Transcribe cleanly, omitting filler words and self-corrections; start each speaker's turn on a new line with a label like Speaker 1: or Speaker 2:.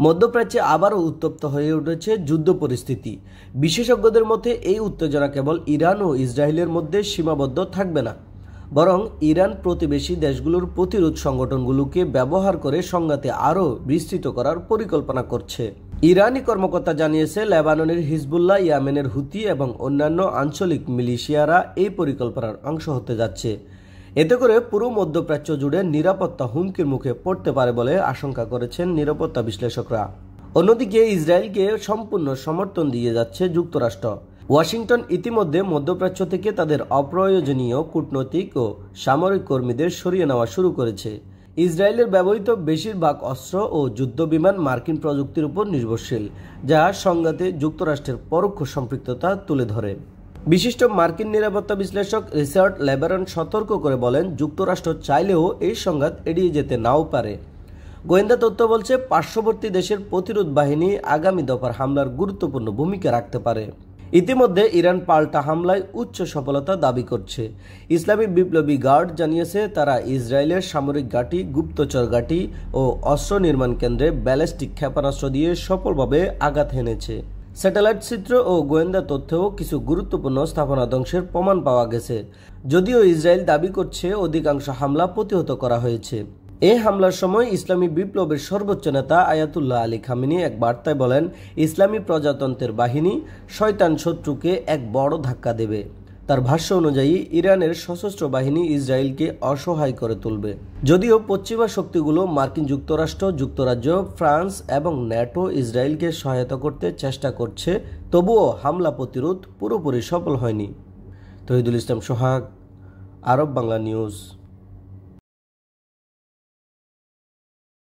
Speaker 1: মধ্যপ্রাচ্যে আবারও উত্তপ্ত হয়ে উঠেছে যুদ্ধ পরিস্থিতি। বিশেষজ্ঞদের মতে এই উত্তেজনা কেবল ইরান ও ইসরায়েলের মধ্যে সীমাবদ্ধ থাকবে না, বরং ইরান প্রতিবেশী দেশগুলোর প্রতিরোধ সংগঠনগুলোকে ব্যবহার করে সংঘাতে আরও বিস্তৃত করার পরিকল্পনা করছে। ইরানি কর্মকর্তা জানিয়েছে, লেবাননের হিজবুল্লাহ, ইয়েমেনের হুতি এবং অন্যান্য আঞ্চলিক মিলিশিয়ারা এই পরিকল্পনার অংশ হতে যাচ্ছে। এতে করে পুরো মধ্যপ্রাচ্য জুড়ে নিরাপত্তা হুমকির মুখে পড়তে পারে বলে আশঙ্কা করেছেন নিরাপত্তা বিশ্লেষকরা। অন্যদিকে ইসরায়েলকে সম্পূর্ণ সমর্থন দিয়ে যাচ্ছে যুক্তরাষ্ট্র। ওয়াশিংটন ইতিমধ্যে মধ্যপ্রাচ্য থেকে তাদের অপ্রয়োজনীয় কূটনৈতিক ও সামরিক কর্মীদের সরিয়ে নেওয়া শুরু করেছে। ইসরায়েলের ব্যবহৃত বেশিরভাগ অস্ত্র ও যুদ্ধবিমান মার্কিন প্রযুক্তির উপর নির্ভরশীল, যা সংঘাতে যুক্তরাষ্ট্রের পরোক্ষ সম্পৃক্ততা তুলে ধরে। বিশিষ্ট মার্কিন নিরাপত্তা বিশ্লেষক রিচার্ড লেবারন সতর্ক করে বলেন, যুক্তরাষ্ট্র চাইলেও এই সংঘাত এড়িয়ে যেতে নাও পারে। গোয়েন্দা তথ্য বলছে, পার্শ্ববর্তী দেশের প্রতিরোধ বাহিনী আগামী দফার হামলার গুরুত্বপূর্ণ ভূমিকা রাখতে পারে। ইতিমধ্যে ইরান পাল্টা হামলায় উচ্চ সফলতা দাবি করছে। ইসলামী বিপ্লবী গার্ড জানিয়েছে, তারা ইসরায়েলের সামরিক ঘাঁটি, গুপ্তচর ঘাঁটি ও অস্ত্র নির্মাণ কেন্দ্রে ব্যালিস্টিক ক্ষেপণাস্ত্র দিয়ে সফলভাবে আঘাত হেনেছে। স্যাটেলাইট চিত্র ও গোয়েন্দা তথ্যেও কিছু গুরুত্বপূর্ণ স্থাপনা ধ্বংসের প্রমাণ পাওয়া গেছে। যদিও ইসরায়েল দাবি করছে অধিকাংশ হামলা প্রতিহত করা হয়েছে। এই হামলার সময় ইসলামী বিপ্লবের সর্বোচ্চ নেতা আয়াতুল্লাহ আলী খামেনি এক বার্তায় বলেন, ইসলামী প্রজাতন্ত্রের বাহিনী শয়তান শত্রুকে এক বড় ধাক্কা দেবে। তার ভাষ্য অনুযায়ী ইরানের সশস্ত্র বাহিনী ইসরায়েলকে অসহায় করে তুলবে। যদিও পশ্চিমা শক্তিগুলো মার্কিন যুক্তরাষ্ট্র, যুক্তরাজ্য, ফ্রান্স এবং ন্যাটো ইসরায়েলকে সহায়তা করতে চেষ্টা করছে, তবুও হামলা প্রতিরোধ পুরোপুরি সফল হয়নি। তহিদুল ইসলাম সোহাগ, আরব বাংলা নিউজ।